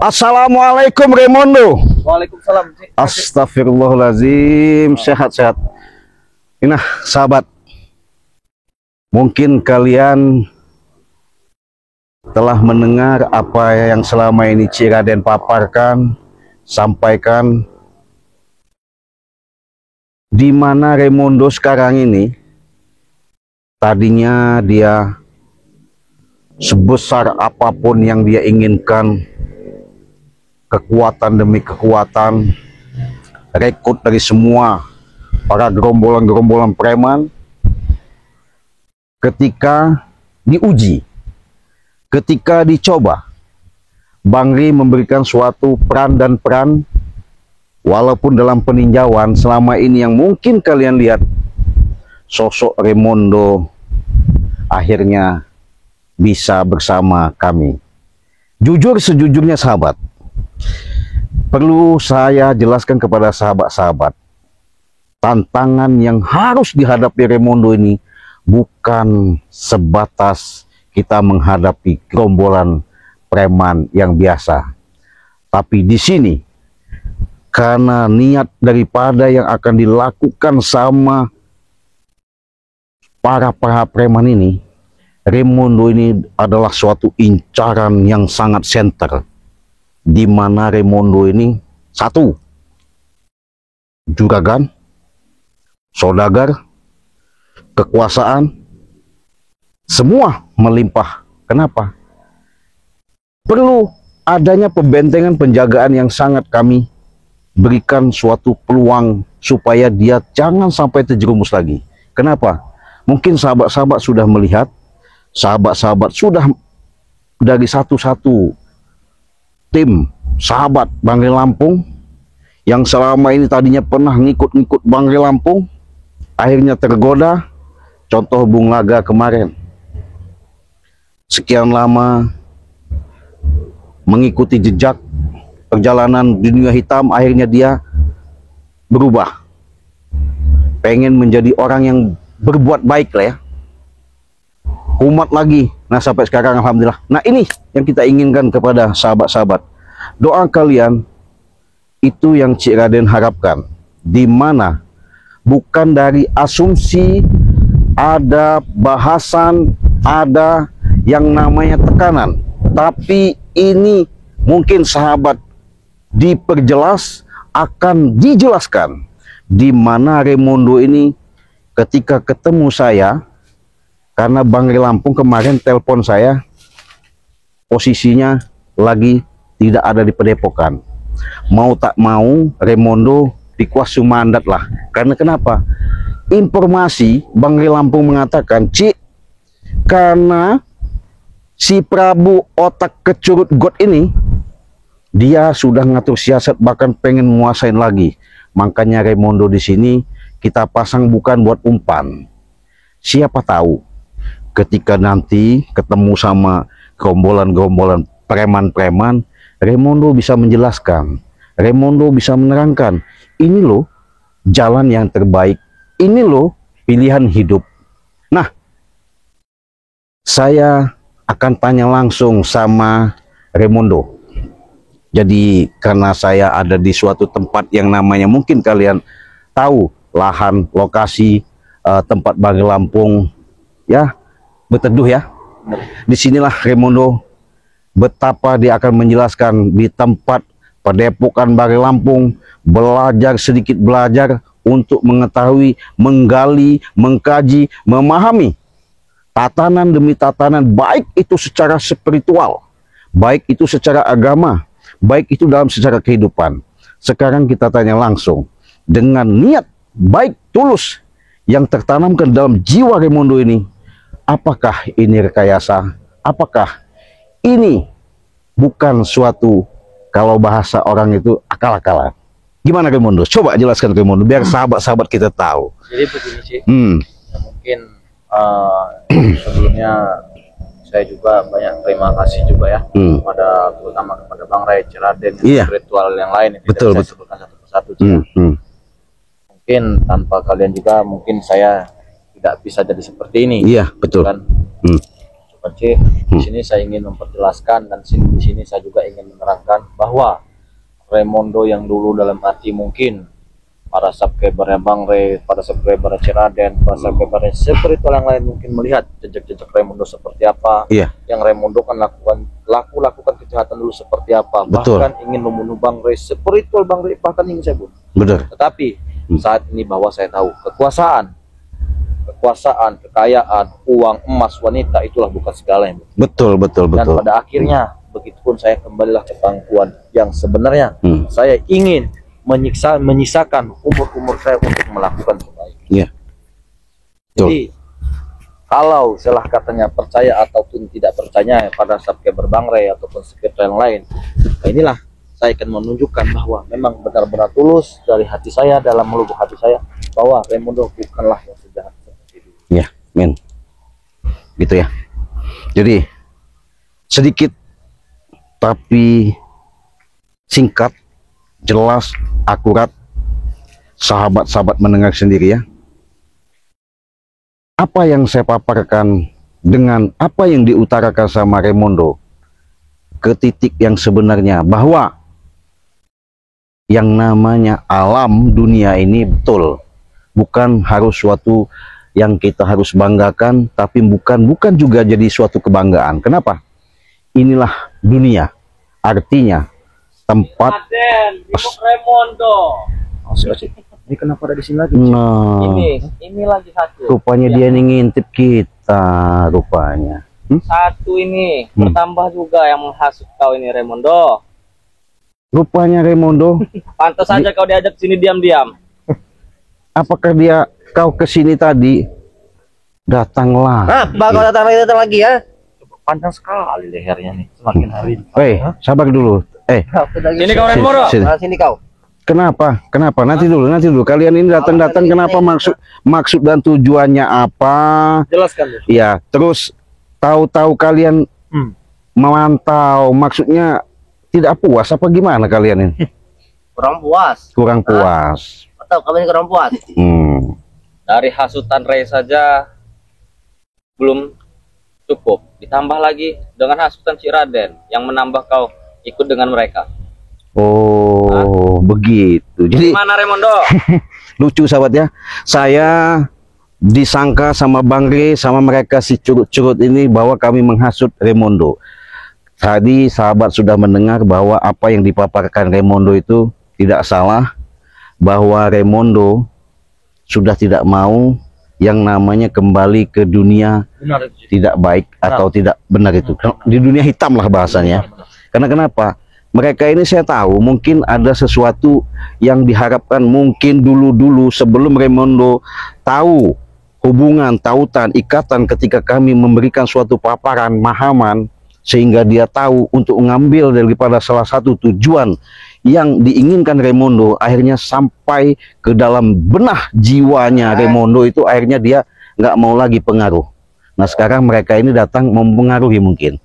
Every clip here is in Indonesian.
Assalamualaikum Raimundo. Waalaikumsalam. Astagfirullahaladzim. Sehat-sehat. Nah, sahabat, mungkin kalian telah mendengar apa yang selama ini Cik Raden paparkan, sampaikan, di mana Raimundo sekarang ini tadinya dia sebesar apapun yang dia inginkan, kekuatan demi kekuatan, rekrut dari semua para gerombolan-gerombolan preman, ketika diuji, ketika dicoba, Bang Ri memberikan suatu peran dan peran, walaupun dalam peninjauan selama ini yang mungkin kalian lihat, sosok Raimundo akhirnya bisa bersama kami. Jujur sejujurnya sahabat, perlu saya jelaskan kepada sahabat-sahabat, tantangan yang harus dihadapi Raimundo ini bukan sebatas kita menghadapi gerombolan preman yang biasa. Tapi di sini, karena niat daripada yang akan dilakukan sama para preman ini, Raimundo ini adalah suatu incaran yang sangat senter, di mana Raimundo ini satu, juragan, saudagar, kekuasaan, semua melimpah. Kenapa? Perlu adanya pembentengan penjagaan yang sangat kami berikan suatu peluang supaya dia jangan sampai terjerumus lagi. Kenapa? Mungkin sahabat-sahabat sudah melihat, sahabat-sahabat sudah dari satu-satu tim sahabat Bang Ri Lampung yang selama ini tadinya pernah ngikut-ngikut Bang Ri Lampung, akhirnya tergoda. Contoh Bung Laga kemarin, sekian lama mengikuti jejak perjalanan dunia hitam, akhirnya dia berubah, pengen menjadi orang yang berbuat baik lah ya, umat lagi. Nah sampai sekarang alhamdulillah. Nah ini yang kita inginkan kepada sahabat-sahabat, doa kalian itu yang Cik Raden harapkan, di mana bukan dari asumsi, ada bahasan, ada yang namanya tekanan, tapi ini mungkin sahabat diperjelas, akan dijelaskan di mana Raimundo ini ketika ketemu saya. Karena Bang Ri Lampung kemarin telepon saya, posisinya lagi tidak ada di Padepokan. Mau tak mau Raimundo dikuasai mandat lah. Karena kenapa? Informasi Bang Ri Lampung mengatakan, Cik, karena si Prabu otak kecurut got ini, dia sudah ngatur siasat, bahkan pengen menguasain lagi. Makanya Raimundo di sini kita pasang bukan buat umpan. Siapa tahu ketika nanti ketemu sama gerombolan-gerombolan preman-preman, Raimundo bisa menjelaskan, Raimundo bisa menerangkan, ini loh jalan yang terbaik, ini loh pilihan hidup. Nah, saya akan tanya langsung sama Raimundo. Jadi karena saya ada di suatu tempat yang namanya mungkin kalian tahu, lahan, lokasi, tempat Bang Ri Lampung ya, berteduh ya. Disinilah Raimundo betapa dia akan menjelaskan di tempat Padepokan Bang Ri Lampung, belajar sedikit belajar untuk mengetahui, menggali, mengkaji, memahami tatanan demi tatanan, baik itu secara spiritual, baik itu secara agama, baik itu dalam secara kehidupan. Sekarang kita tanya langsung, dengan niat baik tulus yang tertanamkan dalam jiwa Raimundo ini, apakah ini rekayasa? Apakah ini bukan suatu, kalau bahasa orang itu, akal-akalan? Gimana Raimundo? Coba jelaskan Raimundo, biar sahabat-sahabat kita tahu. Jadi begini sih, ya, mungkin sebelumnya saya juga banyak terima kasih juga ya, kepada, terutama kepada Bang Rai, Cik Raden, spiritual yang lain, betul, saya sebutkan satu persatu. Mungkin tanpa kalian juga mungkin saya tidak bisa jadi seperti ini. Iya, betul kan. Coba Cik, di sini saya ingin memperjelaskan, dan di sini saya juga ingin menerangkan bahwa Raymondo yang dulu dalam arti mungkin para subscribernya Bang Ray, para subscribernya Ciraden, para subscribernya spiritual yang lain mungkin melihat jejak-jejak Raymondo seperti apa. Iya. Yang Raymondo kan lakukan kejahatan dulu seperti apa. Betul. Bahkan ingin membunuh Bang Ray, spiritual Bang Ray bahkan ingin saya bunuh. Benar. Tetapi saat ini bahwa saya tahu kekuasaan, kekayaan, uang, emas, wanita itulah bukan segalanya. Betul. Dan pada akhirnya begitupun saya kembalilah ke pangkuan yang sebenarnya saya ingin menyisakan umur saya untuk melakukan kebaikan. Iya. Jadi kalau salah katanya percaya ataupun tidak percaya pada subscriber Bang Ray ataupun subscriber yang lain, nah inilah saya akan menunjukkan bahwa memang benar-benar tulus dari hati saya, dalam lubuk hati saya, bahwa Raymondo bukanlah yang sejahat seperti itu. Ya, men. Gitu ya. Jadi sedikit tapi singkat, jelas, akurat, sahabat-sahabat mendengar sendiri ya. Apa yang saya paparkan dengan apa yang diutarakan sama Raymondo ke titik yang sebenarnya, bahwa yang namanya alam dunia ini betul bukan harus suatu yang kita harus banggakan, tapi bukan juga jadi suatu kebanggaan. Kenapa? Inilah dunia, artinya tempat Raymondo. Ini kenapa ada di sini lagi? Nah, Ini lagi satu. rupanya dia nih ngintip kita, rupanya. Satu ini bertambah juga yang menghasut kau ini Raymondo. Rupanya Raymondo, Pantas saja kau diajak sini diam-diam. apakah kau kesini tadi? Datanglah. Bakal datang lagi ya. Panjang sekali lehernya nih, semakin hari. Sabar dulu. Sini kau Raymondo. Sini kau. Kenapa? Nanti dulu. Kalian ini datang-datang kenapa? Maksud dan tujuannya apa? Jelaskan dulu. Ya, terus tahu-tahu kalian memantau, maksudnya tidak puas apa gimana kalian ini? Kurang puas. Atau kamu ini kurang puas? Dari hasutan Ray saja belum cukup, ditambah lagi dengan hasutan Ciraden yang menambah kau ikut dengan mereka. Oh, begitu. Jadi Mana Raymondo? lucu sahabat ya. Saya disangka sama Bang Ray, sama mereka si curut-curut ini, bahwa kami menghasut Raymondo. Tadi sahabat sudah mendengar bahwa apa yang dipaparkan Raymondo itu tidak salah, bahwa Raymondo sudah tidak mau yang namanya kembali ke dunia tidak baik atau tidak benar itu. Di dunia hitam lah bahasanya. Karena kenapa? Mereka ini saya tahu mungkin ada sesuatu yang diharapkan mungkin dulu-dulu sebelum Raymondo tahu hubungan, tautan, ikatan ketika kami memberikan suatu paparan, mahaman, sehingga dia tahu untuk mengambil daripada salah satu tujuan yang diinginkan Raymondo, akhirnya sampai ke dalam benah jiwanya Raymondo itu, akhirnya dia nggak mau lagi pengaruh. Nah sekarang mereka ini datang mempengaruhi mungkin.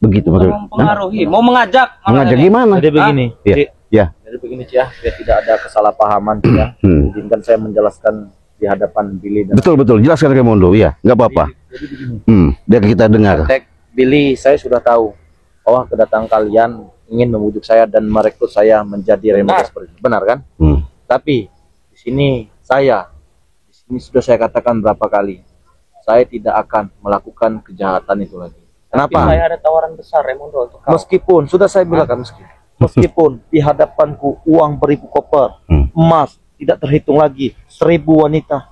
Begitu Mempengaruhi, mau mengajak gimana? Jadi begini, Jadi begini Cia, biar tidak ada kesalahpahaman Cia. Izinkan saya menjelaskan di hadapan Billy dan betul, jelaskan Raymondo, ya, nggak apa-apa. Jadi begini. Biar kita dengar. Billy, saya sudah tahu bahwa kedatangan kalian ingin membujuk saya dan merekrut saya menjadi Raymondo seperti itu. Benar kan? Tapi di sini sudah saya katakan berapa kali, saya tidak akan melakukan kejahatan itu lagi. Kenapa? Saya ada tawaran besar Raymondo untuk kau. Meskipun sudah saya bilang kan, meskipun di hadapanku uang beribu koper, emas tidak terhitung lagi, 1000 wanita,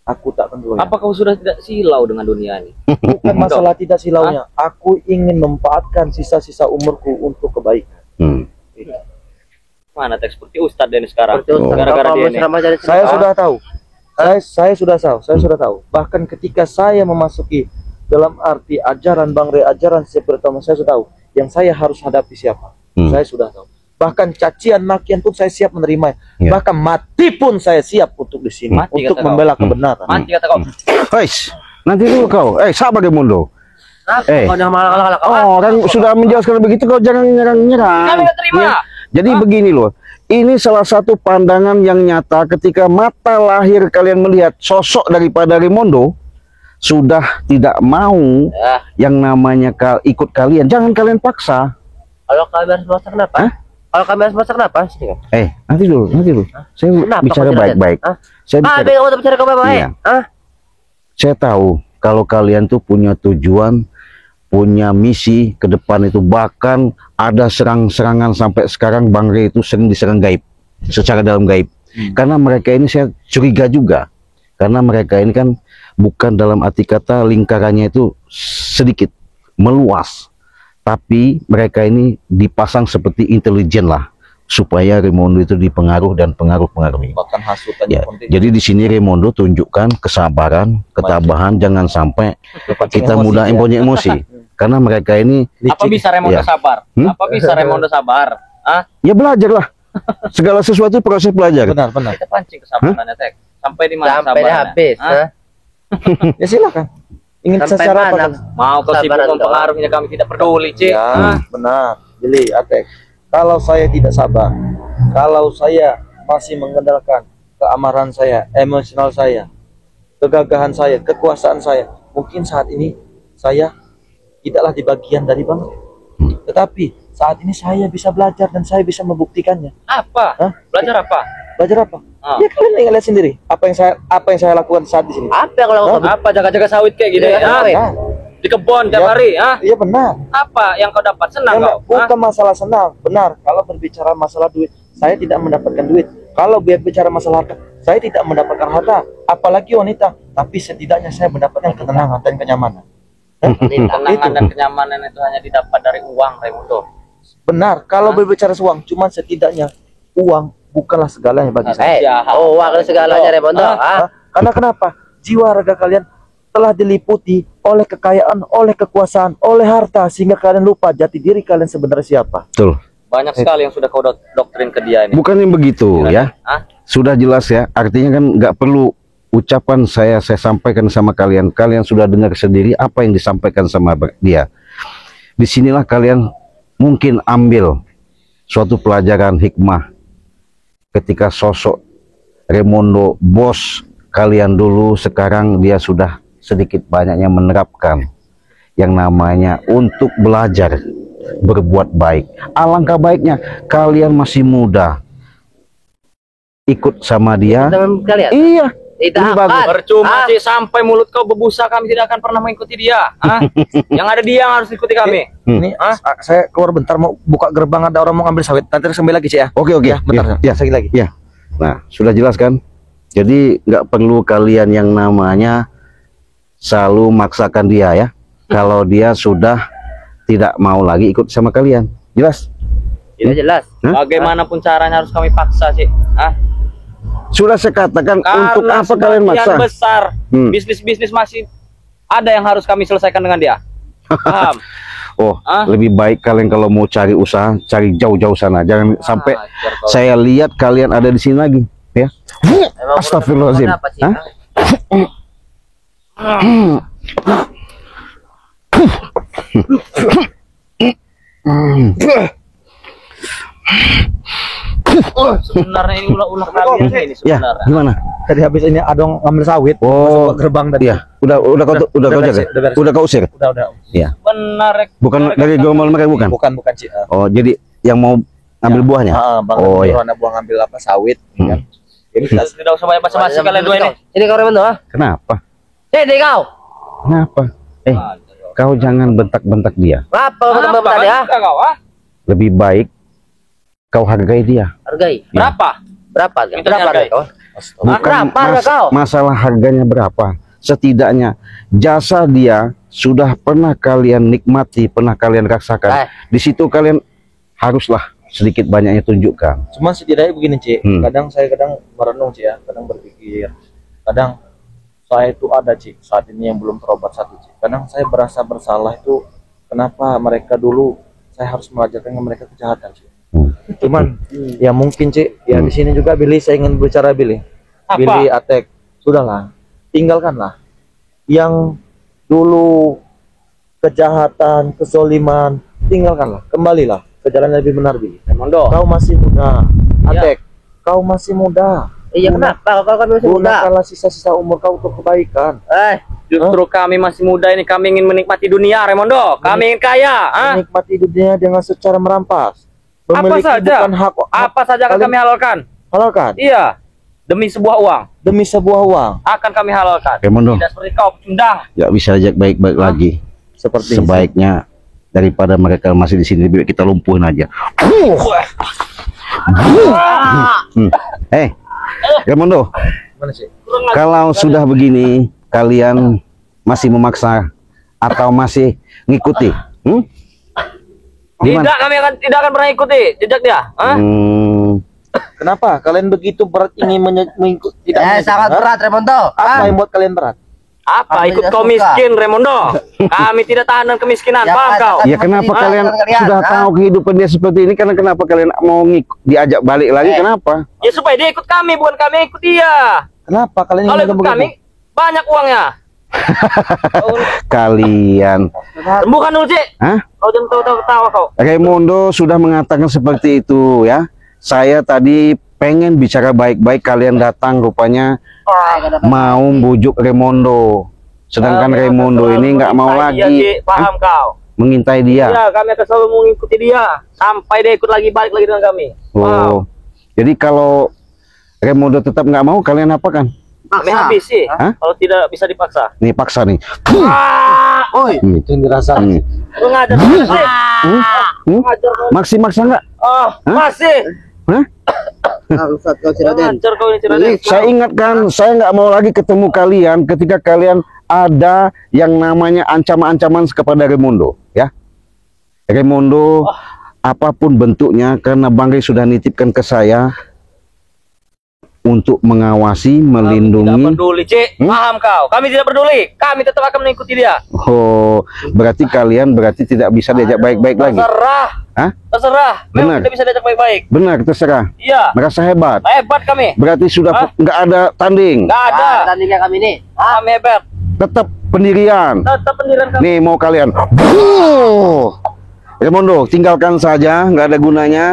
aku tak akan goyah. Apa kau sudah tidak silau dengan dunia ini? Bukan masalah tidak silaunya, aku ingin memanfaatkan sisa-sisa umurku untuk kebaikan. Mana teks seperti Ustadz Denny sekarang? Gara-gara dia ini. Saya sudah tahu. Saya sudah tahu. Bahkan ketika saya memasuki dalam arti ajaran Bang Ray, ajaran pertama, saya sudah tahu yang saya harus hadapi siapa. Saya sudah tahu. Bahkan cacian makian pun saya siap menerima. Bahkan mati pun saya siap untuk di sini, untuk membela kebenaran. Mati kata kau. Nanti dulu kau. Sabar Raymondo. Orang sudah menjelaskan begitu, kau jangan nyerang-nyerang. Kami tidak terima. Jadi begini loh. Ini salah satu pandangan yang nyata ketika mata lahir kalian melihat sosok daripada Raymondo sudah tidak mau yang namanya ikut kalian. Jangan kalian paksa. Kalau kami harus masak kenapa? Hah? Kalau kami harus masak kenapa? Sini kan. Nanti dulu. Saya Kenapa bicara kau tidak baik-baik. Hah? Saya bicara. Bego kamu bicara kau baik-baik. Iya. Hah? Saya tahu kalau kalian tuh punya tujuan, punya misi ke depan itu. Bahkan ada serangan-serangan sampai sekarang Bang Rey itu sering diserang gaib, secara dalam gaib. Karena mereka ini saya curiga juga. Karena mereka ini kan bukan dalam arti kata lingkarannya itu sedikit, meluas. Tapi mereka ini dipasang seperti intelijen lah. Supaya Raymondo itu dipengaruh dan pengaruh-pengaruhi. Bahkan hasutan Ya, jadi di sini Raymondo tunjukkan kesabaran, ketabahan, jangan sampai kita mudah punya emosi. Karena mereka ini Apa bisa Raymondo Ya. sabar? Apa bisa Raymondo sabar? Ah, ya belajar lah. Segala sesuatu proses belajar. benar. kita pancing kesabarannya, Tek. Sampai di mana Sampai sabarnya? habis. Hah? Hah? Ya silakan. Ingin Sampai secara mana? apa? Mau kau sibuk Sabaran mempengaruhinya, kami tidak peduli, Cik. Ya, benar. Jadi, Atek, kalau saya tidak sabar, kalau saya masih mengandalkan keamaran saya, emosional saya, kegagahan saya, kekuasaan saya, mungkin saat ini saya tidaklah di bagian dari Bang Rey. Tetapi saat ini saya bisa belajar dan saya bisa membuktikannya. Apa? Hah? Belajar apa? Belajar apa? Ah. Ya kalian lihat sendiri apa yang saya lakukan saat di sini. Apa yang kalau kau Apa jaga-jaga sawit kayak gini? Jaga Ah? sawit. Nah, Di kebun tiap Ya. hari, ah? iya benar. Apa yang kau dapat? Senang Karena kau? Ah? bukan masalah senang, benar. Kalau berbicara masalah duit, saya tidak mendapatkan duit. Kalau bicara masalah harta, saya tidak mendapatkan harta. Apalagi wanita. Tapi setidaknya saya mendapatkan ketenangan dan kenyamanan. Ketenangan dan kenyamanan itu hanya didapat dari uang, Raymondo. Benar. Kalau berbicara uang, cuman setidaknya uang bukanlah segalanya bagi saya. uang segalanya Raymondo. Hah? Karena kenapa? Jiwa raga kalian telah diliputi oleh kekayaan, oleh kekuasaan, oleh harta, sehingga kalian lupa jati diri kalian sebenarnya siapa. betul. Banyak sekali yang sudah kau doktrin ke dia ini. Bukan yang begitu ya. Ah? Sudah jelas ya. Artinya kan nggak perlu ucapan saya sampaikan sama kalian. Kalian sudah dengar sendiri apa yang disampaikan sama dia. Disinilah kalian mungkin ambil suatu pelajaran hikmah ketika sosok Raymondo bos kalian dulu, sekarang dia sudah sedikit banyaknya menerapkan yang namanya untuk belajar berbuat baik. Alangkah baiknya kalian masih muda ikut sama dia. Teman kalian. Iya, Tidak ini bagus. akan. Percuma, Ah. Cik, sampai mulut kau berbusa, kami tidak akan pernah mengikuti dia. Ah? Yang ada dia yang harus ikuti kami. Ini saya keluar bentar mau buka gerbang, ada orang mau ngambil sawit. Nanti sambil lagi, Cik ya. Oke, Ya, bentar. Ya, Sekali lagi. ya. Nah, sudah jelas kan? Jadi nggak perlu kalian yang namanya selalu maksakan dia ya. Kalau dia sudah tidak mau lagi ikut sama kalian. Jelas? Tidak jelas. Hah? Bagaimanapun caranya harus kami paksa, Cik. Ah? Sudah saya katakan untuk Karena apa kalian sebagian maksa? besar bisnis-bisnis masih ada yang harus kami selesaikan dengan dia. Paham? Oh, Ah? lebih baik kalian kalau mau cari usaha, cari jauh-jauh sana. Jangan sampai Ajar kau. saya lihat kalian ada di sini lagi, ya. Emang Astagfirullahaladzim. kenapa, Cik? Hah? Sebenarnya ini ulah-ulah kalian ini Ya, sebenarnya. gimana? Tadi habis ini ada yang ngambil sawit. Oh, masuk ke gerbang tadi. Iya, udah kau beres, jaga, udah beres. udah kau usir. Udah. Iya. Benar. Rek. Bukan dari gerombol mereka bukan? Bukan, Cik. Oh, jadi yang mau ambil buahnya? Bang Oh, Raymondo iya. anak buah ngambil apa sawit. Hmm. Kan? Jadi kita Tidak usah banyak basa-basi kalian dua ini. Ini kau Raymondo, ah? Kenapa? Sini kau. Kenapa? Kau jangan bentak-bentak dia. Apa teman tadi, ah? Enggak kau, ah? Lebih baik kau hargai dia. Hargai. Berapa? Berapa? Minta Berapa dihargai. kau? Bukan berapa harga kau? masalah harganya berapa. Setidaknya jasa dia sudah pernah kalian nikmati, pernah kalian rasakan. Di situ kalian haruslah sedikit banyaknya tunjukkan. Cuma setidaknya begini, Cik. Hmm. Saya kadang merenung, Cik ya. Kadang berpikir. Kadang saya itu ada, Cik, saat ini yang belum terobat satu, Cik. Kadang saya berasa bersalah itu kenapa mereka dulu saya harus mengajarkan ke mereka kejahatan, Cik. Cuman ya mungkin, Cik, ya di sini juga Billy, saya ingin bicara Billy. Apa? Billy, Atek, sudahlah. Tinggalkanlah yang dulu kejahatan, kesoliman, tinggalkanlah. Kembalilah ke jalan yang lebih benar, Billy. Raymondo. Kau masih muda, Iya. Atek. Kau masih muda. Iya, kenapa? Kalau kami masih muda. Gunakanlah sisa-sisa umur kau untuk kebaikan. Justru kami masih muda ini, kami ingin menikmati dunia, Raimondo. Kami ingin kaya. Menikmati dunia dengan secara merampas. Apa Memiliki saja? bukan hak, Apa saja akan kalian kami halalkan. halalkan Iya, demi sebuah uang demi sebuah uang. akan kami halalkan. Raimondo, Tidak seperti kau pecundang. nggak bisa ajak baik-baik lagi. Seperti Sebaiknya daripada mereka masih di sini, lebih baik kita lumpuhin aja. Raimondo, Mana sih? kalau sudah begini, kalian masih memaksa atau masih ngikuti? Gimana? Tidak akan pernah ikuti jejak dia. Kenapa kalian begitu berat ingin mengikuti? Sangat berat, Raimondo. Apa yang buat kalian berat? Apa? Kami Ikut tidak kau suka. miskin, Raimondo. Kami tidak tahan dengan kemiskinan. Ya, Paham kau? Ya kenapa Seperti kalian kalian, sudah ha? tahu kehidupan dia seperti ini? Karena kenapa kalian mau diajak balik lagi? Kenapa? Ya supaya dia ikut kami, bukan kami ikut dia. Kenapa kalian Kalau ingin ikut kami, banyak uangnya. Kalian, Bukan dulu, Cik. hah? Kau jangan tahu-tahu kau. Raimondo sudah mengatakan seperti itu ya. Saya tadi pengen bicara baik-baik, kalian datang rupanya mau bujuk Raimondo. Sedangkan Kami akan Raimondo selalu ini nggak mau mengintai dia, lagi Cik. Paham kau? mengintai dia. Iya, kami akan selalu mengikuti dia sampai dia ikut lagi, balik lagi dengan kami. Paham? Oh, jadi kalau Raimondo tetap nggak mau, kalian apakan? Kami habisi. Hah? Kalau tidak bisa dipaksa. Nih paksa nih. Oi, itu yang dirasa. Mengajar terus, Cik. Mengajar kau. Masih maksa nggak? Oh, masih. Hah? Mengajar kau ini, Ciraden. Saya ingatkan, saya nggak mau lagi ketemu kalian ketika kalian ada yang namanya ancaman-ancaman kepada Raimondo, ya. Raimondo, apapun bentuknya, karena Bang Rey sudah nitipkan ke saya untuk mengawasi, Tidak melindungi. peduli, Cik. Paham kau? Kami tidak peduli. Kami tetap akan mengikuti dia. Oh, berarti kalian tidak bisa diajak baik-baik lagi. Terserah. Hah? Terserah. Memang Benar. tidak bisa diajak baik-baik. Benar, terserah. Iya. Merasa hebat. Hebat kami. Berarti sudah nggak ada tanding. Nggak ada. Tandingnya kami ini. Kami hebat. Tetap pendirian. Tetap pendirian kami. Nih mau kalian. Raimondo, tinggalkan saja, nggak ada gunanya.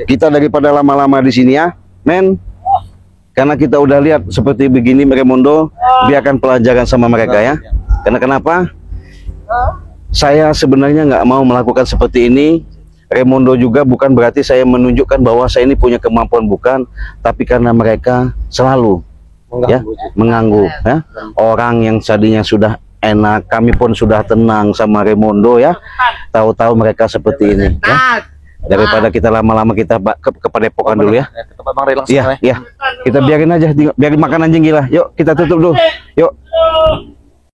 Kita daripada lama-lama di sini ya, men. Karena kita udah lihat seperti begini, Raimondo, biarkan pelajaran sama mereka ya. Karena kenapa? Saya sebenarnya nggak mau melakukan seperti ini. Raimondo juga bukan berarti saya menunjukkan bahwa saya ini punya kemampuan, bukan. Tapi karena mereka selalu mengganggu ya. Orang yang tadinya sudah enak, kami pun sudah tenang sama Raimondo ya. Tahu-tahu mereka seperti ini ya. Daripada kita lama-lama kita ke padepokan dulu ya. Ke tempat Bang Rey langsung Iya, iya. Kita biarin aja, biarin makan anjing gila. Yuk, kita tutup dulu. Yuk.